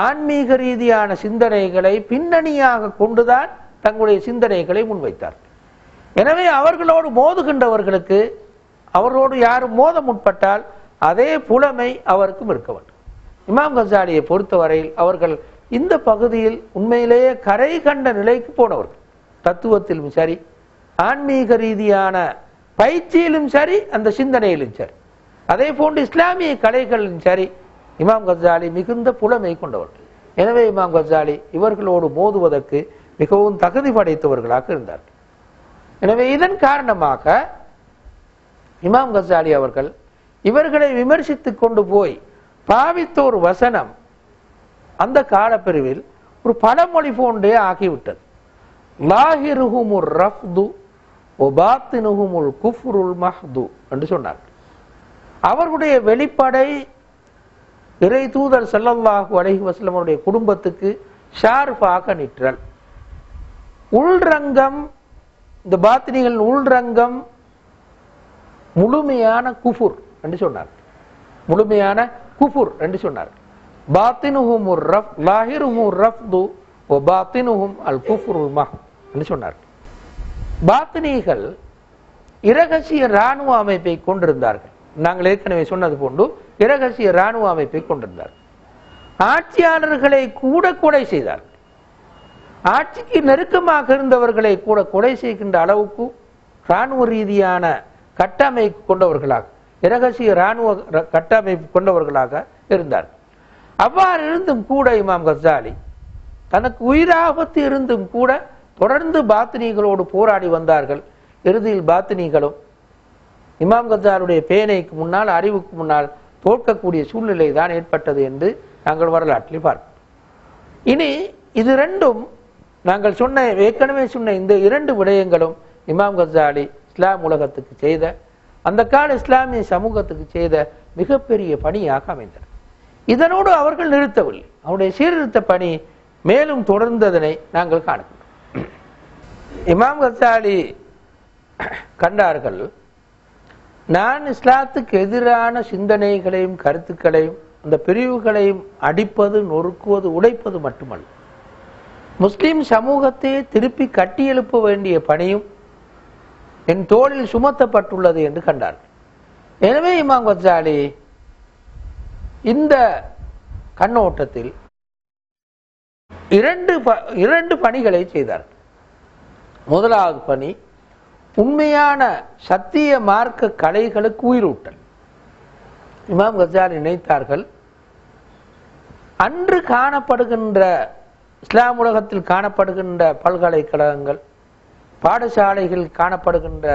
ஆன்மீக ரீதியான சிந்தனைகளை பின்னணியாக கொண்டுதான் தங்களுடைய சிந்தனைகளை முன்வைத்தார். எனவே அவர்களோடு மோதுகின்றவர்களுக்கு அவர்களோடு யாரும் மோத முற்பட்டால் அதே புலமை அவருக்கும் இருக்க வேண்டும். இமாம் கசாலியை பொறுத்தவரையில் அவர்கள் இந்த பகுதியில் உண்மையிலேயே கரை கண்ட நிலைக்கு போனவர்கள். தத்துவத்திலும் சரி, ஆன்மீக ரீதியான பயிற்சியிலும் சரி, அந்த சிந்தனையிலும் சரி, அதே போன்று இஸ்லாமிய கலைகளிலும் சரி, இமாம் கசாலி மிகுந்த புலமை கொண்டவர்கள். எனவே இமாம் கசாலி இவர்களோடு மோதுவதற்கு மிகவும் தகுதி படைத்தவர்களாக இருந்தார்கள். எனவே இதன் காரணமாக இமாம் கசாலி அவர்கள் இவர்களை விமர்சித்து கொண்டு போய் பாவித்த ஒரு வசனம் அந்த காலப்பிரிவில் ஒரு பழமொழி போன்றே ஆகிவிட்டது. லாஹிருஹுமுர் ரஃப்து வ பாத்தினுஹுமுல் குஃப்ருல் மஹ்து என்று சொன்னார். அவர்களுடைய வெளிப்படை இறை தூதர் ஸல்லல்லாஹு அலைஹி வஸல்லம் அவருடைய குடும்பத்துக்கு ஷார்ஃபாக நிற்றல், உள்ரங்கம், இந்த பாத்தினிகள் உள்ரங்கம் முழுமையான குஃபுர் என்று சொன்னார். முழுமையான குஃபுர் என்று சொன்னார். பாத்தினுஹுமுர் ரஃப் லாஹிருஹுமுர் ரஃப்து வ பாத்தினுஹும் அல் குஃப்ருல் மஹ் என்று சொன்னார். பாத்தினிகள் இரகசிய இராணுவ அமைப்பை கொண்டிருந்தார்கள். நாங்கள் ஏற்கனவே சொன்னது போன்று இரகசிய இராணுவ அமைப்பை கொண்டிருந்தார்கள். ஆட்சியாளர்களை கூட கொலை செய்தார்கள். ஆட்சிக்கு நெருக்கமாக இருந்தவர்களை கூட கொலை செய்கின்ற அளவுக்கு இராணுவ ரீதியான கட்டமைப்பு கொண்டவர்களாக, இரகசிய இராணுவ கட்டமைப்பு கொண்டவர்களாக இருந்தார். அவ்வாறு இருந்தும் கூட இமாம் கசாலி தனக்கு உயிராபத்து இருந்தும் கூட தொடர்ந்து பாத்தினிகளோடு போராடி வந்தார்கள். இறுதியில் பாத்தினிகளும் இமாம் கசாலுடைய பேனைக்கு முன்னால், அறிவுக்கு முன்னால் தோற்கக்கூடிய சூழ்நிலை தான் ஏற்பட்டது என்று நாங்கள் வரலாற்றில் பார்ப்போம். இனி இது ரெண்டும் நாங்கள் ஏற்கனவே சொன்ன இந்த இரண்டு விடயங்களும் இமாம் கசாலி இஸ்லாம் உலகத்துக்கு செய்த, அந்த கால இஸ்லாமிய சமூகத்துக்கு செய்த மிகப்பெரிய பணியாக அமைந்தது. இதனோடு அவர்கள் நிறுத்தவில்லை. அவருடைய சீர்திருத்த பணி மேலும் தொடர்ந்ததனை நாங்கள் காணுகிறோம். இமாம் கசாலி கண்டார்கள், நான் இஸ்லாத்துக்கு எதிரான சிந்தனைகளையும் கருத்துக்களையும் அந்த பிரிவுகளையும் அடிப்பது, நொறுக்குவது, உடைப்பது மட்டுமல்ல, முஸ்லிம் சமூகத்தை திருப்பி கட்டியெழுப்ப வேண்டிய பணியும் என் தோளில் சுமத்தப்பட்டுள்ளது என்று கண்டார்கள். எனவே இமாம் கசாலி இந்த கண்ணோட்டத்தில் இரண்டு பணிகளை செய்தார்கள். முதலாவது பணி உண்மையான சத்திய மார்க்க கலைகளுக்கு உயிரூட்டல். இமாம் கசாலி நினைத்தார்கள், அன்று காணப்படுகின்ற இஸ்லாம் உலகத்தில் காணப்படுகின்ற பல்கலைக்கழகங்கள், பாடசாலைகள் காணப்படுகின்ற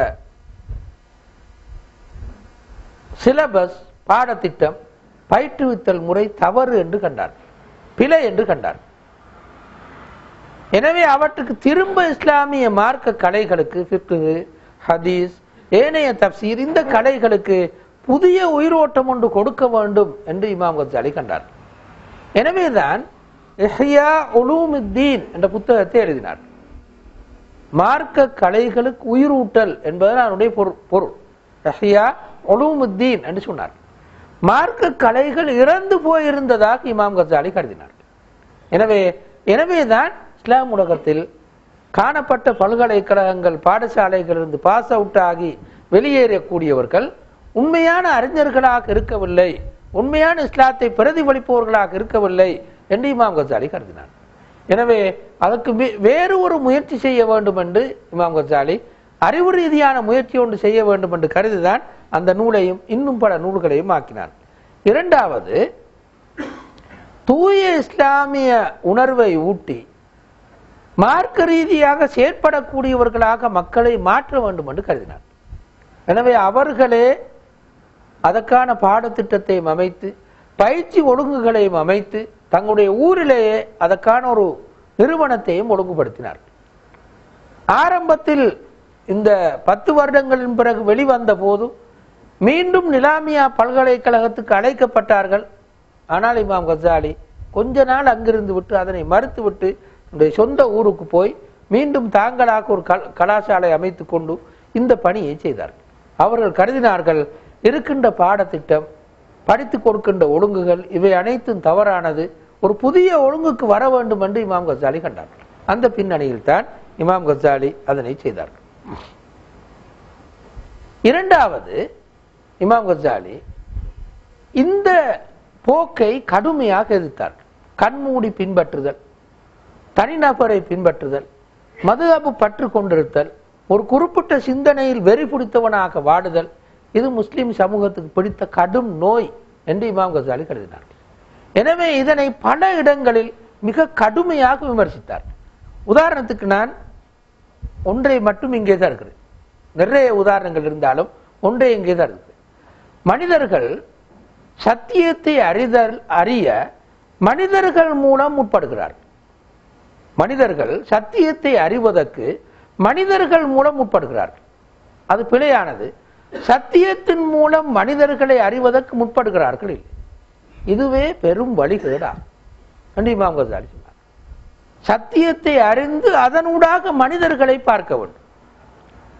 சிலபஸ், பாடத்திட்டம், பயிற்றுவித்தல் முறை தவறு என்று கண்டார், பிழை என்று கண்டார். எனவே அவற்றுக்கு திரும்ப இஸ்லாமிய மார்க்க கலைகளுக்கு, ஃபிக்ஹ், ஹதீஸ், ஏனைய தப்சீர், இந்த கலைகளுக்கு புதிய உயிரோட்டம் ஒன்று கொடுக்க வேண்டும் என்று இமாம் கசாலி கண்டார். எனவேதான் இஹ்யா உலூமுத்தீன் என்ற புத்தகத்தை எழுதினார். மார்க்க கலைகளுக்கு உயிரூட்டல் என்பது அவருடைய பொருள். இஹ்யா உலூமுத்தீன் என்று சொன்னார். மார்க்க கலைகள் இறந்து போயிருந்ததாக இமாம் கசாலி கருதினார். எனவேதான் இஸ்லாம் உலகத்தில் காணப்பட்ட பல்கலைக்கழகங்கள், பாடசாலைகளிலிருந்து பாஸ் அவுட் ஆகி வெளியேறக்கூடியவர்கள் உண்மையான அறிஞர்களாக இருக்கவில்லை, உண்மையான இஸ்லாத்தை பிரதிபலிப்பவர்களாக இருக்கவில்லை என்று இமாம் கசாலி கருதினார். எனவே அதற்கு வேறு ஒரு முயற்சி செய்ய வேண்டும் என்று இமாம் கசாலி அறிவு ரீதியான முயற்சி ஒன்று செய்ய வேண்டும் என்று கருதிதான் அந்த நூலையும் இன்னும் பல நூல்களையும் ஆக்கினார். இரண்டாவது, தூய இஸ்லாமிய உணர்வை ஊட்டி மார்க்க ரீதியாக செயற்படக்கூடியவர்களாக மக்களை மாற்ற வேண்டும் என்று கருதினார். எனவே அவர்களே அதற்கான பாடத்திட்டத்தையும் அமைத்து, பயிற்சி ஒழுங்குகளையும் அமைத்து, தங்களுடைய ஊரிலேயே அதற்கான ஒரு நிறுவனத்தையும் ஒழுங்குபடுத்தினார். ஆரம்பத்தில் இந்த 10 வருடங்களின் பிறகு வெளிவந்த போது மீண்டும் நிலாமியா பல்கலைக்கழகத்துக்கு அழைக்கப்பட்டார்கள். ஆனால் இமாம் கசாலி கொஞ்ச நாள் அங்கிருந்து விட்டு அதனை மறுத்து விட்டு சொந்த ஊருக்கு போய் மீண்டும் தாங்களாக ஒரு கலாசாலை அமைத்து கொண்டு இந்த பணியை செய்தார்கள். அவர்கள் கருதினார்கள், இருக்கின்ற பாடத்திட்டம், படித்து கொடுக்கின்ற ஒழுங்குகள், இவை அனைத்தும் தவறானது, ஒரு புதிய ஒழுங்குக்கு வர வேண்டும் என்று இமாம் கசாலி கண்டார்கள். அந்த பின்னணியில் தான் இமாம் கசாலி அதனை செய்தார்கள். இரண்டாவது, இமாம் கசாலி இந்த போக்கை கடுமையாக எதிர்த்தார்கள். கண்மூடி பின்பற்றுதல், தனிநபரை பின்பற்றுதல், மதுஹப் பற்று கொண்டிருத்தல், ஒரு குறிப்பிட்ட சிந்தனையில் வெறி பிடித்தவனாக வாடுதல், இது முஸ்லிம் சமூகத்துக்கு பிடித்த கடும் நோய் என்று இமாம் கசாலி கருதினார்கள். எனவே இதனை பல இடங்களில் மிக கடுமையாக விமர்சித்தார். உதாரணத்துக்கு நான் ஒன்றை மட்டும் இங்கே தான் இருக்கிறேன். நிறைய உதாரணங்கள் இருந்தாலும் ஒன்றை இங்கே தான் இருக்கு. மனிதர்கள் சத்தியத்தை அறிய மனிதர்கள் மூலம் முற்படுகிறார்கள். மனிதர்கள் சத்தியத்தை அறிவதற்கு மனிதர்கள் மூலம் முற்படுகிறார்கள். அது பிழையானது. சத்தியத்தின் மூலம் மனிதர்களை அறிவதற்கு முற்படுகிறார்கள் இல்லை. இதுவே பெரும் வழிகேடா என்று இமாம் கசாலி சொன்னார். சத்தியத்தை அறிந்து அதனூடாக மனிதர்களை பார்க்க வேண்டும்,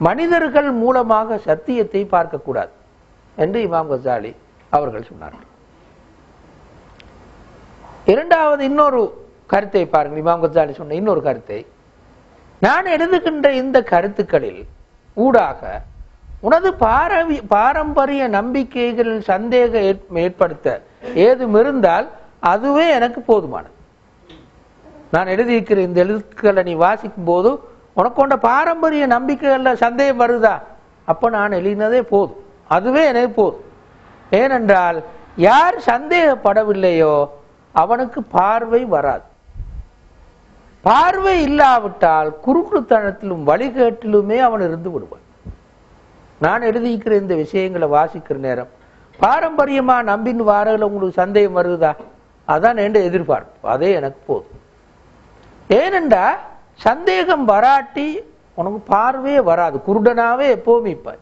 மனிதர்கள் மூலமாக சத்தியத்தை பார்க்கக்கூடாது என்று இமாம் கசாலி அவர்கள் சொன்னார்கள். இரண்டாவது இன்னொரு கருத்தை பாருங்கள். இமாம் கசாலி சொன்ன இன்னொரு கருத்தை, நான் எழுதுகின்ற இந்த கருத்துக்களில் ஊடாக உனது பாரம்பரிய நம்பிக்கைகளில் சந்தேகம் ஏற்படுத்த ஏதும் இருந்தால் அதுவே எனக்கு போதுமானது. நான் எழுதியிருக்கிற இந்த எழுத்துக்களை நீ வாசிக்கும் போது உனக்கு கொண்ட பாரம்பரிய நம்பிக்கைகள்ல சந்தேகம் வருதா, அப்ப நான் எழுதினதே போதும், அதுவே எனக்கு போதும். ஏனென்றால் யார் சந்தேகப்படவில்லையோ அவனுக்கு பார்வை வராது. பார்வை இல்லாவிட்டால் குறுக்குத்தனத்திலும் வழிகேட்டிலுமே அவன் இருந்து விடுவான். நான் எழுதியிருக்கிற இந்த விஷயங்களை வாசிக்கிற நேரம் பாரம்பரியமா நம்பின் வாரங்கள் உங்களுக்கு சந்தேகம் வருதா, அதான் என்ற எதிர்பார்ப்பு, அதே எனக்கு போதும். ஏனென்றா சந்தேகம் வராட்டி உனக்கு பார்வையே வராது. குருடனாவே எப்பவும் இருப்பாய்,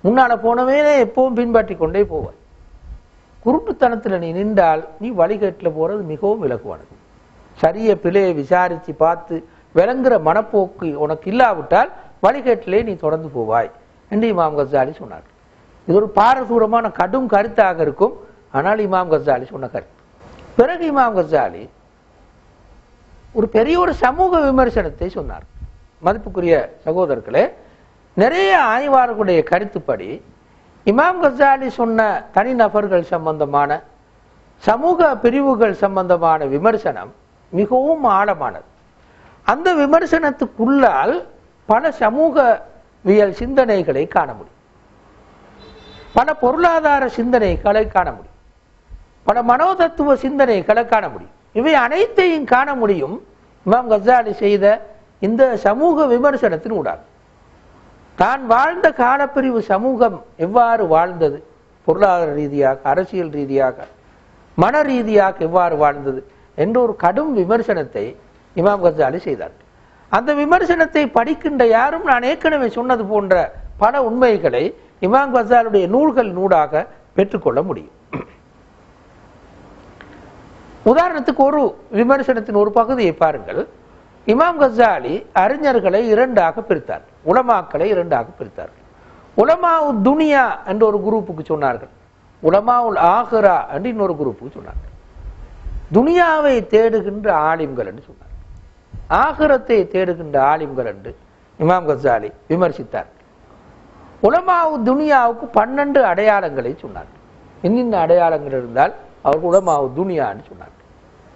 முன்னால போனவே எப்பவும் பின்பற்றி கொண்டே போவாய். குருட்டுத்தனத்துல நீ நின்றால் நீ வழிகேட்டில் போறது மிகவும் விலகுவானது. சரிய பிழையை விசாரிச்சு பார்த்து விளங்குற மனப்போக்கு உனக்கு இல்லாவிட்டால் வழிகேட்டிலே நீ தொடர்ந்து போவாய் என்று இமாம் கசாலி சொன்னார். இது ஒரு பாரதூரமான கடும் கருத்தாக இருக்கும், ஆனால் இமாம் கசாலி சொன்ன கருத்து. பிறகு இமாம் கசாலி ஒரு பெரிய ஒரு சமூக விமர்சனத்தை சொன்னார். மதிப்புக்குரிய சகோதரர்களே, நிறைய ஆய்வாளர்களுடைய கருத்துப்படி இமாம் கசாலி சொன்ன தனிநபர்கள் சம்பந்தமான சமூக பிரிவுகள் சம்பந்தமான விமர்சனம் மிகவும் ஆழமானது. அந்த விமர்சனத்துக்குள்ளால் பல சமூகவியல் சிந்தனைகளை காண முடியும், பல பொருளாதார சிந்தனைகளை காண முடியும், பல மனோதத்துவ சிந்தனைகளை காண முடியும். இவை அனைத்தையும் காண முடியும் இமாம் கசாலி செய்த இந்த சமூக விமர்சனத்தின் ஊடாக. தான் வாழ்ந்த காலப்பிரிவு சமூகம் எவ்வாறு வாழ்ந்தது, பொருளாதார ரீதியாக, அரசியல் ரீதியாக, மன ரீதியாக எவ்வாறு வாழ்ந்தது என்ற ஒரு கடும் விமர்சனத்தை இமாம் கசாலி செய்தார். அந்த விமர்சனத்தை படிக்கின்ற யாரும் நான் ஏற்கனவே சொன்னது போன்ற பல உண்மைகளை இமாம் கசாலியுடைய நூல்கள் நூடாக பெற்றுக்கொள்ள முடியும். உதாரணத்துக்கு ஒரு விமர்சனத்தின் ஒரு பகுதியை பாருங்கள். இமாம் கசாலி அறிஞர்களை இரண்டாக பிரித்தார், உலமாக்களை இரண்டாக பிரித்தார். உலமாவு துனியா என்ற ஒரு குரூப்புக்கு சொன்னார்கள், உலமாவுல் ஆஹிரா என்று இன்னொரு குரூப்புக்கு சொன்னார்கள். துனியாவை தேடுகின்ற ஆலிம்கள் என்று சொன்னார், ஆகிரத்தை தேடுகின்ற ஆலிம்கள் என்று இமாம் கசாலி விமர்சித்தார். உலமாவு துனியாவுக்கு 12 அடையாளங்களை சொன்னார். இன்னின்ன அடையாளங்கள் இருந்தால் அவருக்கு உலமாவு துனியா என்று சொன்னார்.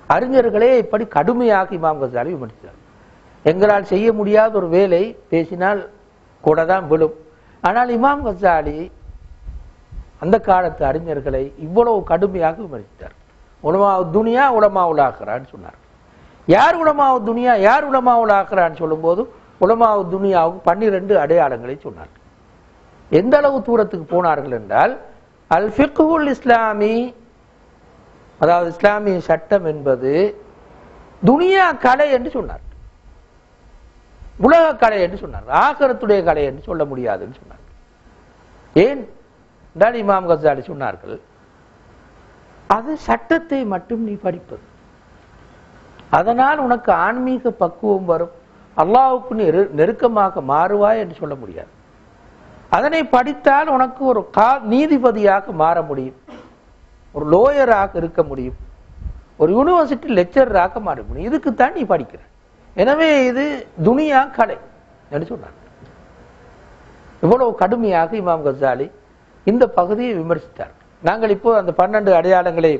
அறிஞர்களே இப்படி கடுமையாக இமாம் கசாலி விமர்சித்தார். எங்களால் செய்ய முடியாத ஒரு வேலை பேசினால் கூட தான் விழும். ஆனால் இமாம் கசாலி அந்த காலத்து அறிஞர்களை இவ்வளவு கடுமையாக விமர்சித்தார். உலமாவு துனியா உலமாவுல் ஆஹிரான்னு சொன்னார். யார் உலமாவு துனியா யார் உலமாவுல் ஆஹிரான்னு சொல்லும் போது உலமாவு துனியாவுக்கு 12 அடையாளங்களை சொன்னார். எந்த அளவு தூரத்துக்கு போனார்கள் என்றால், அல் ஃபிக்ஹுல் இஸ்லாமி, அதாவது இஸ்லாமிய சட்டம் என்பது துனியா கலை என்று சொன்னார், உலக கலை என்று சொன்னார், ஆகிரத்துடைய கலை என்று சொல்ல முடியாதுன்னு சொன்னார். ஏன் என்றால் இமாம் கசாலி சொன்னார்கள், அது சட்டத்தை மட்டும் நீ படிப்பது, அதனால் உனக்கு ஆன்மீக பக்குவம் வரும், அல்லாஹ்வுக்கு நெருக்கமாக மாறுவாய் என்று சொல்ல முடியாது. அதனை படித்தால் உனக்கு ஒரு நீதிபதியாக மாற முடியும், ஒரு லோயராக இருக்க முடியும், ஒரு யூனிவர்சிட்டி லெக்சராக மாற முடியும். இதுக்கு தான் நீ படிக்கிற. எனவே இது துனியா கலை என்று சொன்னார். இவ்வளவு கடுமையாக இமாம் கசாலி இந்த பகுதியை விமர்சித்தார். நாங்கள் இப்போ அந்த 12 அடையாளங்களை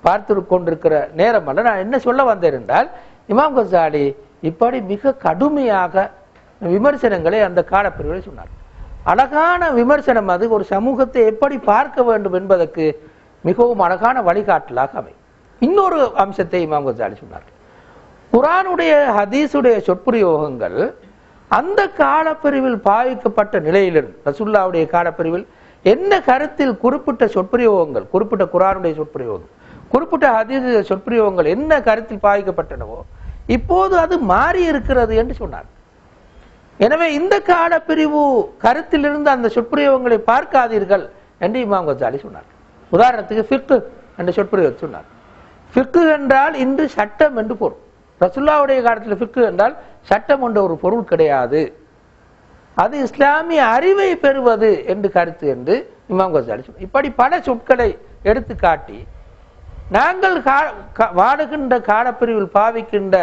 பார்த்து கொண்டிருக்கிற நேரம் அல்ல. நான் என்ன சொல்ல வந்தேன் என்றால், இமாம் கசாலி இப்படி மிக கடுமையாக விமர்சனங்களை அந்த காலப்பிரிவில் சொன்னார். அழகான விமர்சனம். அது ஒரு சமூகத்தை எப்படி பார்க்க வேண்டும் என்பதற்கு மிகவும் அழகான வழிகாட்டலாக அமையும். இன்னொரு அம்சத்தை இமாம் கசாலி சொன்னார். குர்ஆனுடைய ஹதீஸுடைய சொற்பிரயோகங்கள் அந்த காலப்பிரிவில் பாவிக்கப்பட்ட நிலையிலிருந்து, ரசூலுல்லாஹ்வுடைய காலப்பிரிவில் என்ன கருத்தில் குறிப்பிட்ட சொற்பிரயோகங்கள், குறிப்பிட்ட குர்ஆனுடைய சொற்பிரயோகம், குறிப்பிட்ட ஹதீஸுடைய சொற்பிரயோகங்கள் என்ன கருத்தில் பாவிக்கப்பட்டனவோ இப்போது அது மாறி இருக்கிறது என்று சொன்னார். எனவே இந்த காலப்பிரிவு கருத்திலிருந்து அந்த சொற்பிரயோகங்களை பார்க்காதீர்கள் என்று இமாம் கசாலி சொன்னார். உதாரணத்துக்கு ஃபிக்ஹ் என்ற சொற்பிரயோகம் சொன்னார். ஃபிக்ஹ் என்றால் இன்று சட்டம் என்று பொருள். ரசூலுல்லாஹ்வுடைய காலத்தில் ஃபிக்ஹ் என்றால் சட்டம் என்ற ஒரு பொருள் கிடையாது. அது இஸ்லாமிய அறிவை பெறுவது என்று கருத்து என்று இமாம் கசாலி சொன்னார். இப்படி பல சொற்களை எடுத்து காட்டி நாங்கள் வாடுகின்ற காலப்பிரிவில் பாவிக்கின்ற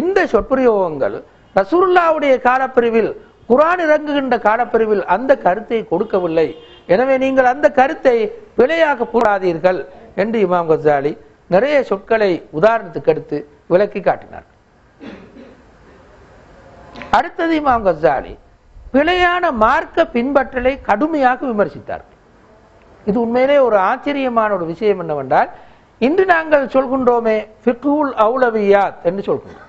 இந்த சொற்பிரயோகங்கள் ரசூலுல்லாஹ்வுடைய காலப்பிரிவில், குர்ஆன் இறங்குகின்ற காலப்பிரிவில் அந்த கருத்தை கொடுக்கவில்லை. எனவே நீங்கள் அந்த கருத்தை பிழையாக போடாதீர்கள் என்று இமாம் கசாலி நிறைய சொற்களை உதாரணத்துக்கு எடுத்து விளக்கி காட்டினார். அடுத்தது இமாம் கசாலி பிழையான மார்க்க பின்பற்றலை கடுமையாக விமர்சித்தார். இது உண்மையிலே ஒரு ஆச்சரியமான ஒரு விஷயம் என்னவென்றால், இன்று நாங்கள் சொல்கின்றோமே ஃபிக்ஹுல் அவுலவியாத் என்று சொல்கின்றோம்,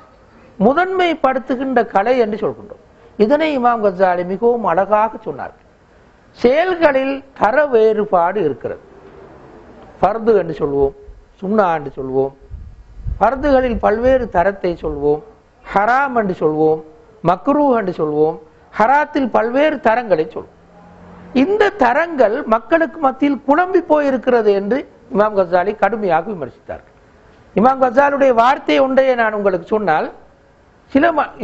முதன்மைப்படுத்துகின்ற கலை என்று சொல்கின்றோம். இதனை இமாம் கசாலி மிகவும் அழகாக சொன்னார். செயல்களில் தர வேறுபாடு இருக்கிறது. ஃபர்து என்று சொல்வோம், சுன்னா என்று சொல்வோம், ஃபர்துகளில் பல்வேறு தரத்தை சொல்வோம், ஹராம் என்று சொல்வோம், மக்ரூஹ் என்று சொல்வோம், ஹராத்தில் பல்வேறு தரங்களை சொல்வோம். இந்த தரங்கள் மக்களுக்கு மத்தியில் குழம்பி போயிருக்கிறது என்று இமாம் கசாலி கடுமையாக விமர்சித்தார். இமாம் கசாலுடைய வார்த்தை ஒன்றையே நான் உங்களுக்கு சொன்னால்,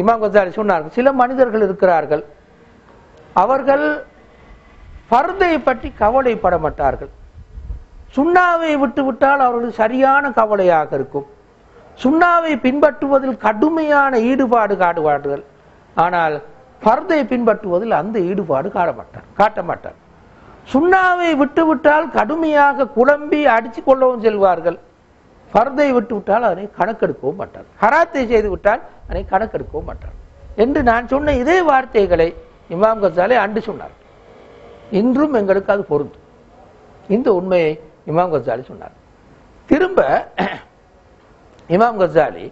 இமாம் கசாலி சொன்னார்கள், சில மனிதர்கள் இருக்கிறார்கள், அவர்கள் ஃபர்தை பற்றி கவலைப்பட மாட்டார்கள். சுன்னாவை விட்டுவிட்டால் அவர்களுக்கு சரியான கவலையாக இருக்கும். சுன்னாவை பின்பற்றுவதில் கடுமையான ஈடுபாடு காட்டுவார்கள். ஆனால் ஃபர்தை பின்பற்றுவதில் அந்த ஈடுபாடு காட்ட மாட்டார். சுன்னாவை விட்டுவிட்டால் கடுமையாக குழம்பி அடிச்சு கொள்ளவும் செல்வார்கள். ஃபர்தை விட்டுவிட்டால் அதனை கணக்கெடுக்கவும் மாட்டார். ஹராத்தை செய்து விட்டால் அதனை கணக்கெடுக்கவும் மாட்டார் என்று நான் சொன்ன இதே வார்த்தைகளை இமாம் கசாலி அன்று சொன்னார். இன்றும் எங்களுக்கு அது பொருந்தும். இந்த உண்மையை இமாம் கசாலி சொன்னார். திரும்ப இமாம் கசாலி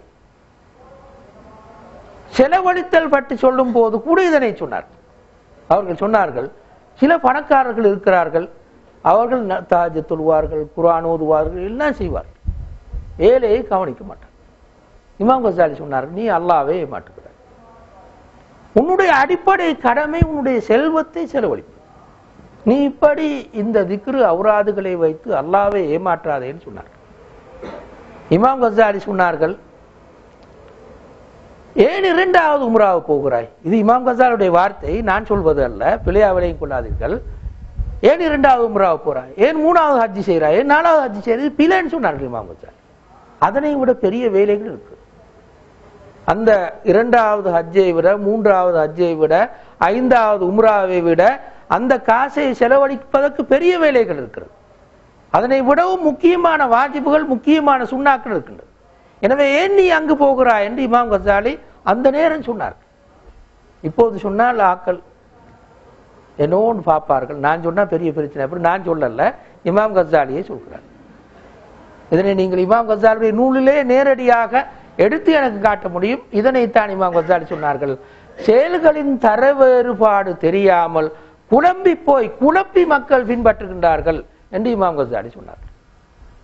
செலவழித்தல் பற்றி சொல்லும் போது கூட இதனை சொன்னார். அவர்கள் சொன்னார்கள், சில பணக்காரர்கள் இருக்கிறார்கள், அவர்கள் தாஜ் தொழுவார்கள், குர்ஆன் ஓதுவார்கள், எல்லாம் செய்வார்கள், ஏழையை கவனிக்க மாட்டார். இமாம் கசாலி சொன்னார்கள், நீ அல்லாஹ்வை ஏமாற்றுகிறாய். உன்னுடைய அடிப்படை கடமை உன்னுடைய செல்வத்தை செலவழிப்பு. நீ இப்படி இந்த திக்ரு அவுராதுகளை வைத்து அல்லாஹ்வை ஏமாற்றாதேன்னு சொன்னார். இமாம் கசாலி சொன்னார்கள், ஏன் 2வது உம்ராவு போகிறாய்? இது இமாம் கசாலுடைய வார்த்தை, நான் சொல்வது அல்ல, பிழையா விலையும் கொள்ளாதீர்கள். ஏன் 2வது உம்ராவு போறாய்? ஏன் 3வது ஹஜ்ஜி செய்கிறாய்? ஏன் 4வது ஹஜ்ஜி செய்யறது? பிழைன்னு சொன்னார்கள் இமாம் கசாலி. அதனை விட பெரிய வேலைகள் இருக்கு. அந்த 2வது ஹஜ்ஜை விட, 3வது ஹஜ்ஜை விட, 5வது உம்ராவை விட அந்த காசை செலவழிப்பதற்கு பெரிய வேலைகள் இருக்கிறது. அதனை விடவும் முக்கியமான வாஜிபுகள், முக்கியமான சுன்னாக்கள் இருக்கின்றது. எனவே ஏன் நீ அங்கு போகிறாய் என்று இமாம் கசாலி அந்த நேரம் சொன்னார். இப்போது சொன்னால் ஆக்கள் என்னோன்னு பார்ப்பார்கள். நான் சொன்னா பெரிய பிரச்சனை. அப்படி நான் சொல்லல, இமாம் கசாலியை சொல்கிறார். இதனை நீங்கள் இமாம் கசாலியுடைய நூலிலே நேரடியாக எடுத்து எனக்கு காட்ட முடியும். இதனைத்தான் இமாம் கசாலி சொன்னார்கள், செயல்களின் தர வேறுபாடு தெரியாமல் குழப்பி மக்கள் பின்பற்றுகின்றார்கள் என்று இமாம் கசாலி சொன்னார்.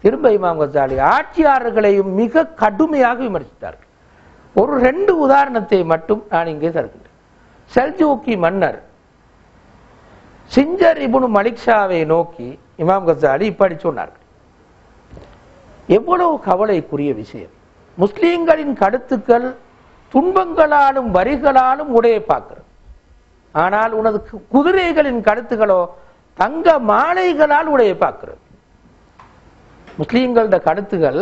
திரும்ப இமாம் கசாலி ஆட்சியாளர்களையும் மிக கடுமையாக விமர்சித்தார்கள். ஒரு 2 உதாரணத்தை மட்டும் நான் இங்கே தருகின்றேன். செல்ஜூக்கி மன்னர் சிஞ்சர் இப்னு மலிக் ஷாவை நோக்கி இமாம் கசாலி இப்படி சொன்னார்கள், எவ்வளவு கவலைக்குரிய விஷயம். முஸ்லிம்களின் கருத்துக்கள் துன்பங்களாலும் வரிகளாலும் உடைய பார்க்கிறது. ஆனால் உனது குதிரைகளின் கருத்துக்களோ தங்க மாலைகளால் உடைய பார்க்கிறது. முஸ்லிம்களோட கருத்துகள்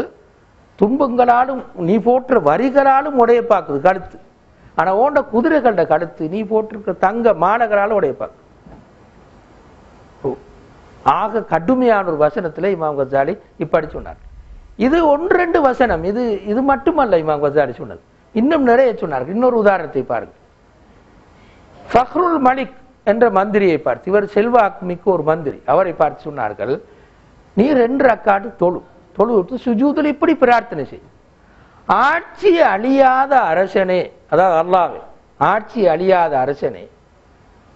துன்பங்களாலும் நீ போற்ற வரிகளாலும் உடைய பார்க்குது கழுத்து. ஆனா ஓண்ட குதிரைகளோட கழுத்து நீ போட்டிருக்க தங்க மாலைகளாலும் உடைய பார்க்குது. ஆக கடுமையான ஒரு வசனத்துல இமாம் கஸாலி இப்படி சொன்னார். இது 1-2 வசனம். இது மட்டுமல்ல இமாம் கஸாலி சொன்னது, இன்னும் நிறைய சொன்னார்கள். இன்னொரு உதாரணத்தை பாருங்க. ஃபக்ருல் மலிக் என்ற மந்திரியை பார்த்து, இவர் செல்வாக்கு மிக்க ஒரு மந்திரி, அவரை பார்த்து சொன்னார்கள், நீ 2 ரக்காத்து தொழுவிட்டு சுஜூதில் இப்படி பிரார்த்தனை செய், ஆட்சி அழியாத அரசனே, அதாவது அல்லாஹ்வே, ஆட்சி அழியாத அரசனே,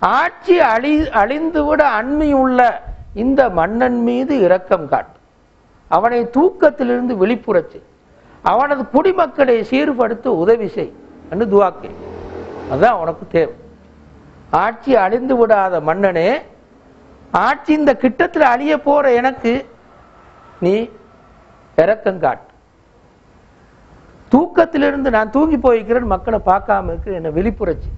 ஆட்சி அழிந்துவிட அண்மையுள்ள இந்த மன்னன் மீது இரக்கம் காட்டு, அவனை தூக்கத்திலிருந்து விழிப்புறச்சு, அவனது குடிமக்களை சீர்படுத்த உதவி செய் என்று துஆக்கே. அதுதான் உனக்கு தேவை. ஆட்சி அழிந்து விடாத மன்னனே, ஆட்சி இந்த கிட்டத்தில் அழிய போற எனக்கு நீ இரக்கம் காட்டு, தூக்கத்திலிருந்து நான் தூங்கி போய்க்கிறேன், மக்களை பார்க்காம இருக்கிறேன், என்னை விழிப்புறச்சு,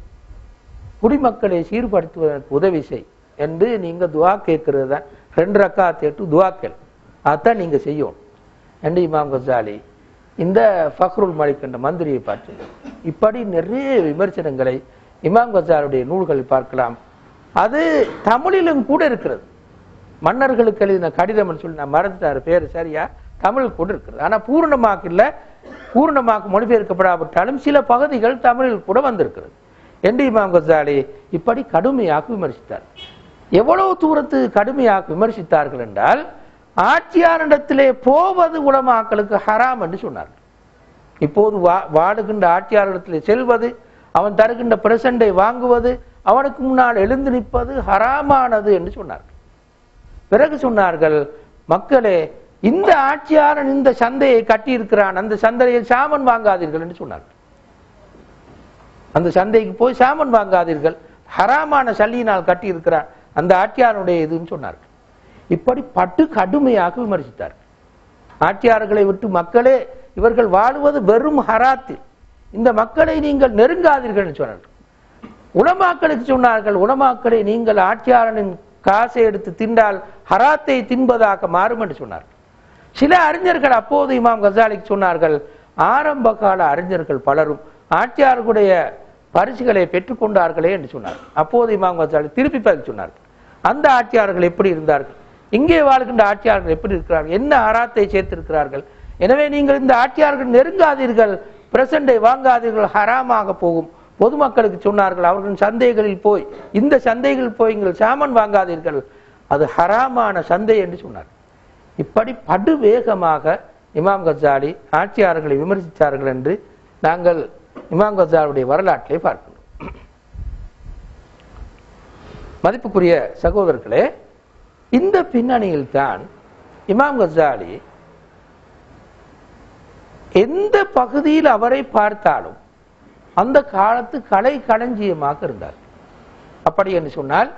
குடிமக்களை சீர்படுத்துவதற்கு உதவி செய் என்று நீங்க துஆ கேட்கிறது தான் 2 ரக்காத் எட்டு துஆக்கள். அதான் நீங்க செய்யணும் என்று இமாம் கஸாலி இந்த ஃபக்ருல் மலிக் என்ற மந்திரியை பார்த்து. இப்படி நிறைய விமர்சனங்களை இமாம் கஸாலியுடைய நூல்களில் பார்க்கலாம். அது தமிழிலும் கூட இருக்கிறது. மன்னர்களுக்கு எழுதின கடிதம் சொல்லி நான் மறந்துட்டாரு பேரு சரியா, தமிழ் கூட இருக்கிறது. ஆனா பூர்ணமாக இல்லை, பூர்ணமாக மொழிபெயர்க்கப்படாவிட்டாலும் சில பகுதிகள் தமிழில் கூட வந்திருக்கிறது என்று இமாம் கஸாலி இப்படி கடுமையாக விமர்சித்தார். எவ்வளவு தூரத்து கடுமையாக விமர்சித்தார்கள் என்றால், ஆட்சியாளரிடத்திலே போவது உலமாக்களுக்கு ஹராம் என்று சொன்னார்கள். இப்போது வாடுகின்ற ஆட்சியாளரிடத்திலே செல்வது, அவன் தருகின்ற பிரசண்டை வாங்குவது, அவனுக்கு முன்னால் எழுந்து நிற்பது ஹராமானது என்று சொன்னார்கள். பிறகு சொன்னார்கள், மக்களே, இந்த ஆட்சியாளன் இந்த சந்தையை கட்டியிருக்கிறான், அந்த சந்தையில் சாமன் வாங்காதீர்கள் என்று சொன்னார்கள். அந்த சந்தைக்கு போய் சாமன் வாங்காதீர்கள், ஹராமான சல்லியினால் கட்டியிருக்கிறான், அந்த ஆட்சியாளனுடைய இதுன்னு சொன்னார்கள். இப்படி பட்டு கடுமையாக விமர்சித்தார்கள். ஆட்சியாளர்களை விட்டு மக்களே, இவர்கள் வாழுவது வெறும் ஹராத்தில், இந்த மக்களை நீங்கள் நெருங்காதீர்கள் என்று சொன்னார்கள். உலமாக்களுக்கு சொன்னார்கள், உலமாக்களை நீங்கள் ஆட்சியாளனின் காசை எடுத்து தின்றால் ஹராத்தை தின்பதாக மாறும் என்று சொன்னார்கள். சில அறிஞர்கள் அப்போது இமாம் கஸாலிக்கு சொன்னார்கள், ஆரம்ப கால அறிஞர்கள் பலரும் ஆட்சியாளர்களுடைய பரிசுகளை பெற்றுக்கொண்டார்களே என்று சொன்னார்கள். அப்போது இமாம் கஸாலி திருப்பி பதில் சொன்னார்கள், அந்த ஆட்சியாளர்கள் எப்படி இருந்தார்கள், இங்கே வாழ்கின்ற ஆட்சியாளர்கள் எப்படி இருக்கிறார்கள், என்ன ஹராத்தை சேர்த்திருக்கிறார்கள், எனவே நீங்கள் இந்த ஆட்சியாளர்கள் நெருங்காதீர்கள், பிரசண்டை வாங்காதீர்கள், ஹராமாக போகும். பொதுமக்களுக்கு சொன்னார்கள், அவர்களின் சந்தைகளில் போய், இந்த சந்தைகளில் போய் நீங்கள் சாமான் வாங்காதீர்கள், அது ஹராமான சந்தை என்று சொன்னார். இப்படி படு வேகமாக இமாம் கஸாலி ஆட்சியாளர்களை விமர்சித்தார்கள் என்று நாங்கள் இமாம் கஸாலியுடைய வரலாற்றை பார்க்கிறோம். மதிப்புக்குரிய சகோதரர்களே, இந்த பின்னணியில் தான் இமாம் கஸாலி எந்த பகுதியில் அவரை பார்த்தாலும் அந்த காலத்து கலை களஞ்சியமாக இருந்தார். அப்படி என்று சொன்னால்,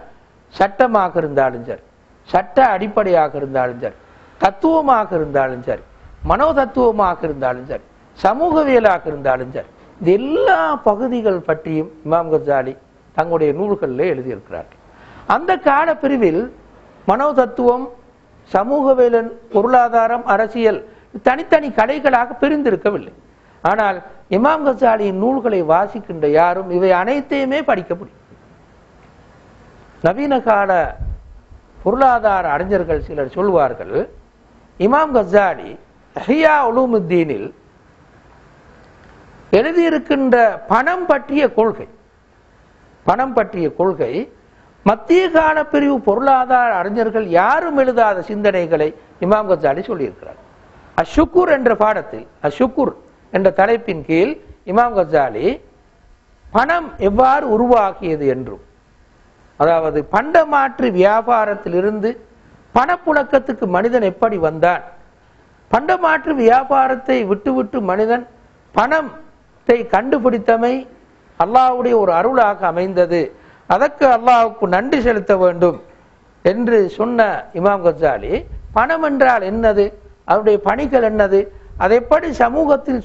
சட்டமாக இருந்தாலும் சரி, சட்ட அடிப்படையாக இருந்தாலும் சரி, தத்துவமாக இருந்தாலும் சரி, மனோ தத்துவமாக இருந்தாலும் சரி, சமூகவியலாக இருந்தாலும் சரி, இந்த எல்லா பகுதிகள் பற்றியும் இமாம் கஸாலி தங்களுடைய நூல்களில் எழுதியிருக்கிறார்கள். அந்த கால பிரிவில் மனோ தத்துவம், சமூகவியல், பொருளாதாரம், அரசியல் தனித்தனி கலைகளாக பிரிந்திருக்கவில்லை. ஆனால் இமாம் கஸாலியின் நூல்களை வாசிக்கின்ற யாரும் இவை அனைத்தையுமே படிக்க முடியும். நவீன கால பொருளாதார அறிஞர்கள் சிலர் சொல்வார்கள், இமாம் கஸாலி இஹ்யா உலூமுத்தீனில் எழுதியிருக்கின்ற பணம் பற்றிய கொள்கை மத்திய கால பிரிவு பொருளாதார அறிஞர்கள் யாரும் எழுதாத சிந்தனைகளை இமாம் கஸாலி சொல்லியிருக்கிறார். அஷுக்குர் என்ற பாடத்தில், அஷுக்குர் என்ற தலைப்பின் கீழ் இமாம் கஸாலி பணம் எவ்வாறு உருவாகியது என்றும், அதாவது பண்டமாற்று வியாபாரத்திலிருந்து பணப்புழக்கத்துக்கு மனிதன் எப்படி வந்தான், பண்டமாற்று வியாபாரத்தை விட்டுவிட்டு மனிதன் பணத்தை கண்டுபிடித்தமை அல்லாஹ்வுடைய ஒரு அருளாக அமைந்தது, அதற்கு அல்லாஹ்வுக்கு நன்றி செலுத்த வேண்டும் என்று சொன்ன இமாம் கஸாலி, பணம் என்றால் என்னது, அவருடைய பணிகள் என்னது, அது எப்படி சமூகத்தில்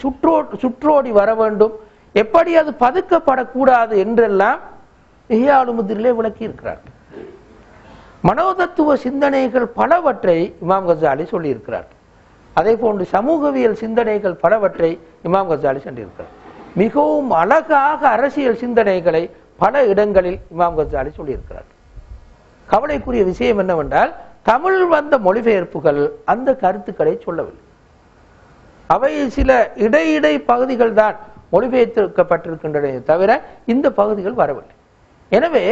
சுற்றோடி வர வேண்டும், எப்படி அது பதுக்கப்படக்கூடாது என்றெல்லாம் இஹ்யா உலூமுத்தீனிலே விளக்கி இருக்கிறார். மனோதத்துவ சிந்தனைகள் பலவற்றை இமாம் கஸாலி சொல்லியிருக்கிறார். அதே போன்று சமூகவியல் சிந்தனைகள் பலவற்றை இமாம் கசாலி சென்றிருக்கிறார். மிகவும் அழகாக அரசியல் சிந்தனைகளை பல இடங்களில் இமாம் கசாலி சொல்லியிருக்கிறார். கவலைக்குரிய விஷயம் என்னவென்றால் தமிழ் வந்த மொழிபெயர்ப்புகள் அந்த கருத்துக்களை சொல்லவில்லை. அவை சில இடையிடை பகுதிகள் தான் மொழிபெயர்க்கப்பட்டிருக்கின்றன தவிர இந்த பகுதிகள் வரவில்லை. எனவே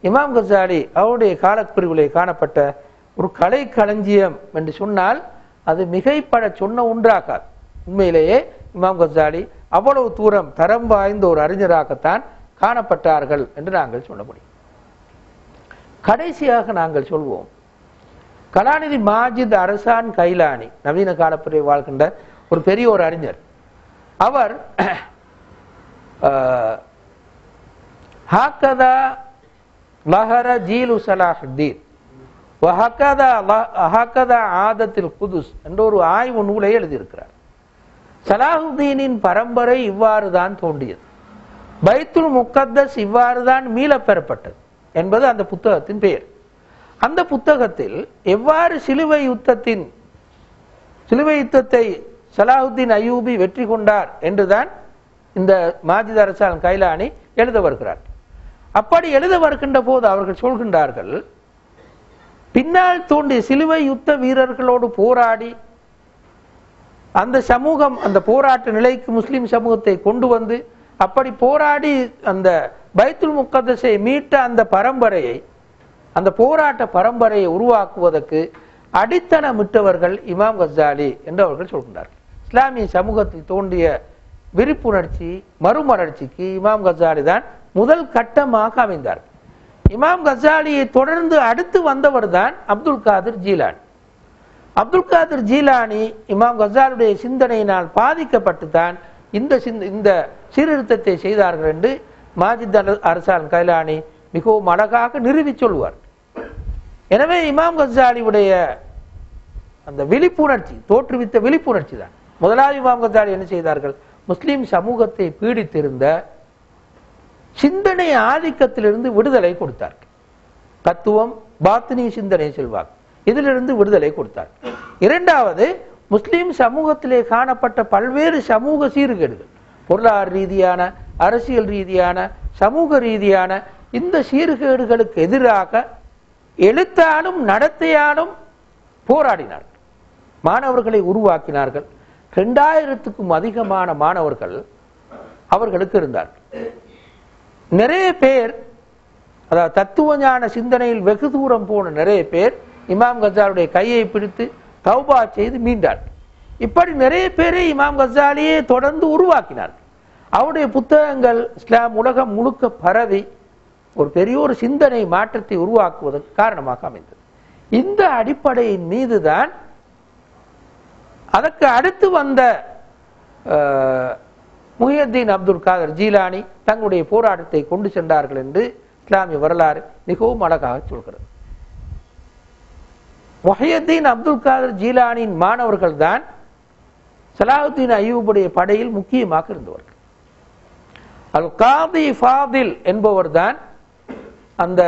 இமாம் கசாலி அவருடைய காலப்பிரிவிலே காணப்பட்ட ஒரு கலை களஞ்சியம் என்று சொன்னால் அது மிகைப்பட சொன்ன ஒன்றாகாது. உண்மையிலேயே இமாம் கசாலி அவ்வளவு தூரம் தரம் வாய்ந்த ஒரு அறிஞராகத்தான் காணப்பட்டார்கள் என்று நாங்கள் சொல்ல முடியும். கடைசியாக நாங்கள் சொல்வோம், கலாநிதி மாஜித் அரசான் கைலானி நவீன காலப்பிரிவில் வாழ்கின்ற ஒரு பெரிய ஒரு அறிஞர். அவர் ஹக்கதா லஹர ஜீலு சலாஹுத்தீன் வஹக்கதா ஆதத்தில் குதுஸ் என்ற ஒரு ஆய்வு நூலை எழுதியிருக்கிறார். சலாஹுத்தீனின் பரம்பரை இவ்வாறு தான் தோன்றியது, பைத்துல் முக்கத்தஸ் இவ்வாறு தான் மீளப் பெறப்பட்டது என்பது அந்த புத்தகத்தின் பெயர். அந்த புத்தகத்தில் எவ்வாறு சிலுவை யுத்தத்தை சலாஹுத்தீன் அய்யூபி வெற்றி கொண்டார் என்றுதான் இந்த மாஜித் அரசான் கைலானி எழுத வருகிறார். அப்படி எழுத வருகின்ற போது அவர்கள் சொல்கின்றார்கள், பின்னால் தோன்றிய சிலுவை யுத்த வீரர்களோடு போராடி அந்த சமூகம் அந்த போராட்ட நிலைக்கு முஸ்லிம் சமூகத்தை கொண்டு வந்து அப்படி போராடி அந்த பைத்துல் முக்கத்தஸை மீட்ட அந்த பரம்பரையை, அந்த போராட்ட பரம்பரையை உருவாக்குவதற்கு அடித்தளமிட்டவர்கள் இமாம் கசாலி என்று அவர்கள் சொல்கின்றார்கள். இஸ்லாமிய சமூகத்தில் தோன்றிய விழிப்புணர்ச்சி மறுமலர்ச்சிக்கு இமாம் கசாலி தான் முதல் கட்டமாக அமைந்தார். இமாம் கசாலியை தொடர்ந்து அடுத்து வந்தவர் தான் அப்துல் காதிர் ஜீலானி. அப்துல் காதிர் ஜீலானி இமாம் கசாலியுடைய சிந்தனையினால் பாதிக்கப்பட்டு தான் இந்த சீர்திருத்தத்தை செய்தார்கள் என்று மாஜித் அரசான் கைலானி மிகவும் அழகாக நிறுவி சொல்வார். எனவே இமாம் கசாலியுடைய அந்த விழிப்புணர்ச்சி தோற்றுவித்த விழிப்புணர்ச்சி தான். முதலாவது இமாம் கசாலி என்ன செய்தார்கள், முஸ்லிம் சமூகத்தை பீடித்திருந்த சிந்தனை ஆதிக்கத்திலிருந்து விடுதலை கொடுத்தார். தத்துவம் பாத்தினி சிந்தனை செல்வார், இதிலிருந்து விடுதலை கொடுத்தார். இரண்டாவது, முஸ்லிம் சமூகத்திலே காணப்பட்ட பல்வேறு சமூக சீர்கேடுகள், பொருளாதார ரீதியான அரசியல் ரீதியான சமூக ரீதியான இந்த சீர்கேடுகளுக்கு எதிராக எழுத்தாலும் நடத்தையாலும் போராடினார்கள். மாணவர்களை உருவாக்கினார்கள். 2000க்கும் அதிகமான மாணவர்கள் அவர்களுக்கு இருந்தார்கள். நிறைய பேர், அதாவது தத்துவ ஞான சிந்தனையில் வெகு தூரம் போன நிறைய பேர் இமாம் கசாலியுடைய கையை பிடித்து தௌபா செய்து மீண்டார். இப்படி நிறைய பேரை இமாம் கசாலியே தொடர்ந்து உருவாக்கினார். அவருடைய புத்தகங்கள் இஸ்லாம் உலகம் முழுக்க பரவி ஒரு பெரிய ஒரு சிந்தனை மாற்றத்தை உருவாக்குவதற்கு காரணமாக அமைந்தது. இந்த அடிப்படையின் மீதுதான் அதற்கு அடுத்து வந்த முஹியுத்தீன் அப்துல் காதர் ஜீலானி தங்களுடைய போராட்டத்தை கொண்டு சென்றார்கள் என்று இஸ்லாமிய வரலாறு மிகவும் அழகாக சொல்கிறது. முஹியுத்தீன் அப்துல் காதர் ஜீலானியின் மாணவர்கள் தான் சலாஹுத்தீன் அய்யூபுடைய படையில் முக்கியமாக இருந்தவர்கள். அல் காதி ஃபாதில் என்பவர் தான் அந்த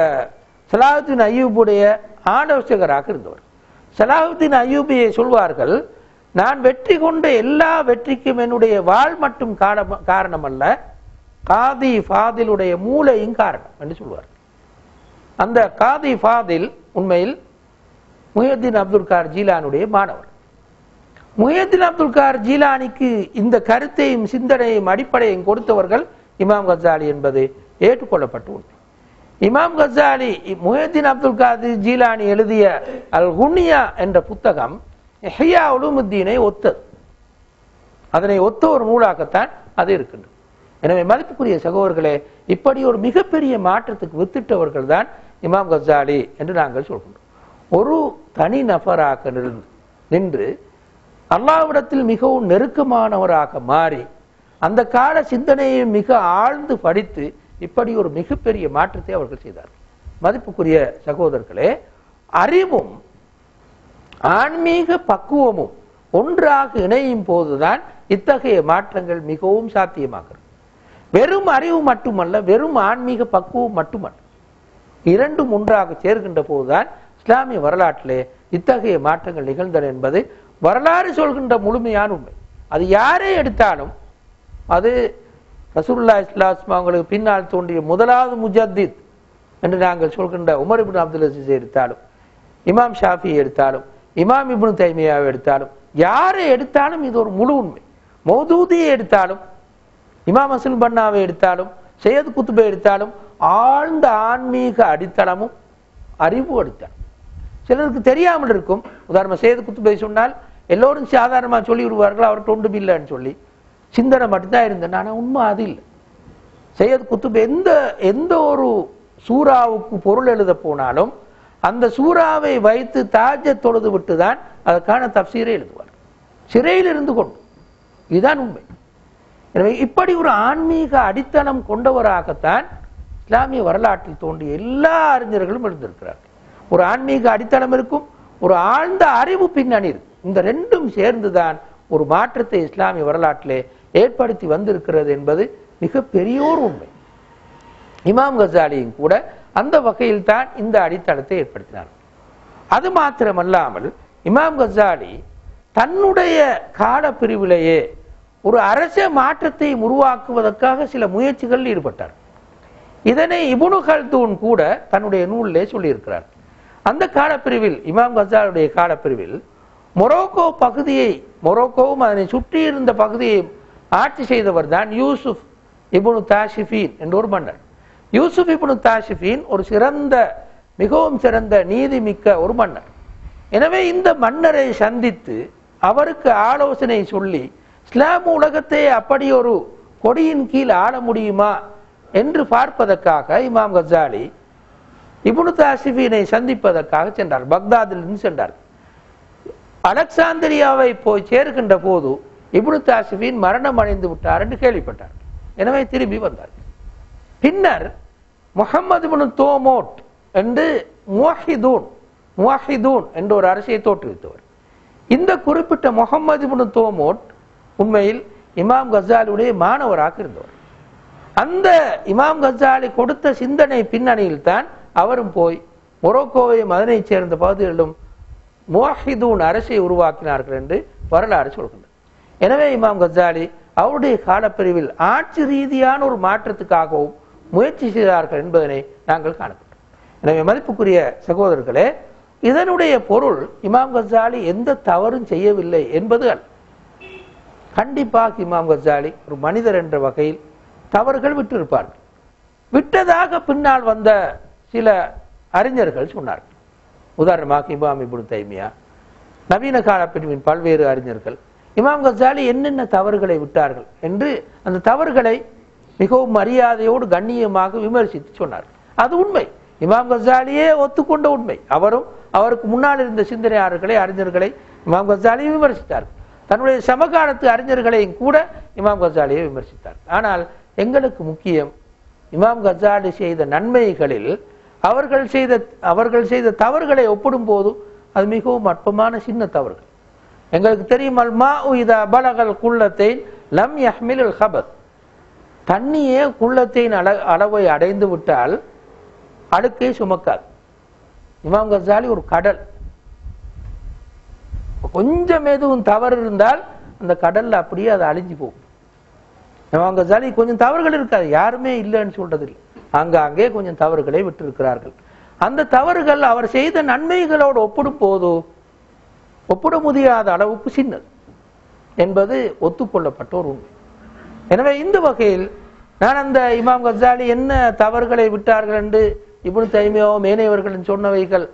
சலாஹுத்தீன் அய்யூபுடைய ஆலோசகராக இருந்தவர். சலாஹுத்தீன் அய்யூபியை சொல்வார்கள், நான் வெற்றி கொண்ட எல்லா வெற்றிக்கும் என்னுடைய வாழ் மட்டும் காரணம் அல்ல, காதி ஃபாதிலுடைய மூளையும் காரணம் என்று சொல்வார். அந்த காதி ஃபாதில் உண்மையில் முஹியுத்தீன் அப்துல் காதர் ஜீலானுடைய மாணவர். முஹியுத்தீன் அப்துல் காதர் ஜீலானிக்கு இந்த கருத்தையும் சிந்தனையும் அடிப்படையும் கொடுத்தவர்கள் இமாம் கசாலி என்பது ஏற்றுக்கொள்ளப்பட்டு உண்டு. இமாம் கசாலி முஹியுத்தீன் அப்துல் காதர் ஜீலானி எழுதிய அல் குனியா என்ற புத்தகம் இஹ்யா உலூமுத்தீனை ஒத்தது. அதனை ஒத்த ஒரு நூலாகத்தான் அது இருக்கின்றது. எனவே மதிப்புக்குரிய சகோதரர்களே, இப்படி ஒரு மிகப்பெரிய மாற்றத்துக்கு வித்திட்டவர்கள் தான் இமாம் கசாலி என்று நாங்கள் சொல்கின்றோம். ஒரு தனி நபராக நின்று அல்லாஹ்விடத்தில் மிகவும் நெருக்கமானவராக மாறி அந்த கால சிந்தனையை மிக ஆழ்ந்து படித்து இப்படி ஒரு மிகப்பெரிய மாற்றத்தை அவர்கள் செய்தார்கள். மதிப்புக்குரிய சகோதரர்களே, அறிவும் ஆன்மீக பக்குவமும் ஒன்றாக இணையும் போதுதான் இத்தகைய மாற்றங்கள் மிகவும் சாத்தியமாகிறது. வெறும் அறிவு மட்டுமல்ல, வெறும் ஆன்மீக பக்குவம் மட்டுமல்ல, இரண்டும் ஒன்றாக சேர்கின்ற போதுதான் இஸ்லாமிய வரலாற்றிலே இத்தகைய மாற்றங்கள் நிகழ்ந்தன என்பது வரலாறு சொல்கின்ற முழுமையான உண்மை. அது யாரே எடுத்தாலும், அது ரசூலுல்லாஹி ஸல்லல்லாஹு அலைஹி வஸல்லம் அவங்களுக்கு பின்னால் தோன்றிய முதலாவது முஜத்தித் என்று நாங்கள் சொல்கின்ற உமர் இப்னு அப்துல் அசீஸ் எடுத்தாலும், இமாம் ஷாஃபி எடுத்தாலும், இமாம் இப்னு தைமியாவை எடுத்தாலும், யாரை எடுத்தாலும் இது ஒரு முழு உண்மை. மௌதூதியை எடுத்தாலும், இமாம் ஹசன் பன்னாவை எடுத்தாலும், சையத் குத்துபை எடுத்தாலும், ஆழ்ந்த ஆன்மீக அடித்தளமும் அறிவு அடித்தளம். சிலருக்கு தெரியாமல் இருக்கும். உதாரணமாக சையத் குத்துபை சொன்னால் எல்லோரும் சாதாரணமாக சொல்லி விடுவார்கள், அவருக்கு ஒன்றும் இல்லைன்னு சொல்லி சிந்தனை மட்டும்தான் இருந்தேன். ஆனால் உண்மை அது இல்லை. சையத் குத்துபை எந்த ஒரு சூறாவுக்கு பொருள் எழுத போனாலும் அந்த சூறாவை வைத்து தாஜ தொழுது விட்டு தான் அதற்கான தப்சீரை எழுதுவார், சிறையில் இருந்து கொண்டு. இதுதான் உண்மை. எனவே இப்படி ஒரு ஆன்மீக அடித்தளம் கொண்டவராகத்தான் இஸ்லாமிய வரலாற்றில் தோன்றிய எல்லா அறிஞர்களும் எழுந்திருக்கிறார்கள். ஒரு ஆன்மீக அடித்தளம் இருக்கும், ஒரு ஆழ்ந்த அறிவு பின்னணி இருக்கும். இந்த ரெண்டும் சேர்ந்துதான் ஒரு மாற்றத்தை இஸ்லாமிய வரலாற்றிலே ஏற்படுத்தி வந்திருக்கிறது என்பது மிக பெரியோர் உண்மை. இமாம் கசாலியும் கூட அந்த வகையில் தான் இந்த அடித்தளத்தை ஏற்படுத்தினார். அது மாத்திரமல்லாமல் இமாம் கசாலி தன்னுடைய காலப்பிரிவிலேயே ஒரு அரச மாற்றத்தை உருவாக்குவதற்காக சில முயற்சிகளில் ஈடுபட்டார். இதனை இப்னு கல்தூன் கூட தன்னுடைய நூலிலே சொல்லியிருக்கிறார். அந்த காலப்பிரிவில், இமாம் கசாலியுடைய காலப்பிரிவில், மொரோக்கோ பகுதியை, மொரோக்கோவும் அதனை சுற்றி இருந்த பகுதியை ஆட்சி செய்தவர் தான் யூசுப் இப்னு தாஷிஃபீன் என்ற ஒரு மன்னர். யூசுப் இப்னு தாஷிஃபீன் ஒரு மிகவும் சிறந்த நீதி மிக்க ஒரு மன்னர். எனவே இந்த மன்னரை சந்தித்து அவருக்கு ஆலோசனை சொல்லி இஸ்லாம் உலகத்தை அப்படி ஒரு கொடியின் கீழ் ஆள முடியுமா என்று பார்ப்பதற்காக இமாம் கசாலி இப்னு தாஷிஃபீனை சந்திப்பதற்காக சென்றார். பக்தாதிலிருந்து சென்றார். அலெக்சாந்திரியாவை போய் சேர்க்கின்ற போது இப்னு தாஷிஃபீன் மரணம் அடைந்து விட்டார் என்று கேள்விப்பட்டார். எனவே திரும்பி வந்தார். பின்னர் முஹம்மது இப்னு தோமோட் என்று முவாஹிதூன் என்ற ஒரு அரசியை தோற்றுவித்தவர். இந்த குறிப்பிட்ட முஹம்மது இப்னு தோமோட் உண்மையில் இமாம் கசாலியுடைய மாணவராக இருந்தவர். அந்த இமாம் கசாலி கொடுத்த சிந்தனை பின்னணியில் தான் அவரும் போய் மொரோக்கோவையும் அதனை சேர்ந்த பகுதிகளிலும் முவாஹிதூன் அரசை உருவாக்கினார்கள் என்று வரலாறு சொல்கின்றது. எனவே இமாம் கசாலி அவருடைய காலப்பிரிவில் ஆட்சி ரீதியான ஒரு மாற்றத்துக்காகவும் முயற்சி செய்தார்கள் என்பதனை நாங்கள் காணப்பட்டோம். எனவே மதிப்புக்குரிய சகோதரர்களே, இதனுடைய பொருள் இமாம் கசாலி எந்த தவறும் செய்யவில்லை என்பது அல்ல. கண்டிப்பாக இமாம் கசாலி ஒரு மனிதர் என்ற வகையில் தவறுகள் விட்டிருப்பார்கள். விட்டதாக பின்னால் வந்த சில அறிஞர்கள் சொன்னார்கள். உதாரணமாக இமாம் இப்னு தைமியா, நவீன காலப்பிரிவின் பல்வேறு அறிஞர்கள் இமாம் கசாலி என்னென்ன தவறுகளை விட்டார்கள் என்று அந்த தவறுகளை மிகவும் மரியாதையோடு கண்ணியமாக விமர்சித்து சொன்னார்கள். அது உண்மை. இமாம் கசாலியே ஒத்துக்கொண்ட உண்மை. அவரும் அவருக்கு முன்னால் இருந்த சிந்தனையாளர்களை, அறிஞர்களை இமாம் கசாலியை விமர்சித்தார்கள். தன்னுடைய சமகாலத்து அறிஞர்களையும் கூட இமாம் கசாலியை விமர்சித்தார். ஆனால் எங்களுக்கு முக்கியம், இமாம் கசாலி செய்த நன்மைகளில் அவர்கள் செய்த தவறுகளை ஒப்பிடும் போது அது மிகவும் அற்பமான சின்ன தவறுகள். எங்களுக்கு தெரியும், அல்மாஉ இதா பலகல் குல்லத்தைன் லம் யஹ்மிலுல் ஹபத். தண்ணியே குள்ளத்தின் அளவை அடைந்து விட்டால் அழுக்கை சுமக்காது. இமாம் கசாலி ஒரு கடல். கொஞ்சம் எதுவும் தவறு இருந்தால் அந்த கடல்ல அப்படியே அது அழிஞ்சு போகும். இமாம் கசாலி கொஞ்சம் தவறுகள் இருக்காது, யாருமே இல்லைன்னு சொல்றது இல்லை. அங்கே கொஞ்சம் தவறுகளை விட்டிருக்கிறார்கள். அந்த தவறுகள் அவர் செய்த நன்மைகளோடு ஒப்பிடும் போது ஒப்பிட முடியாத அளவுக்கு சின்னது என்பது ஒத்துக்கொள்ளப்பட்ட ஒரு உண்மை. எனவே இந்த வகையில் நான் அந்த இமாம் கசாலி என்ன தவறுகளை விட்டார்கள் என்று இப்னு தைமியா மேனையவர்கள் சொன்னவைகள்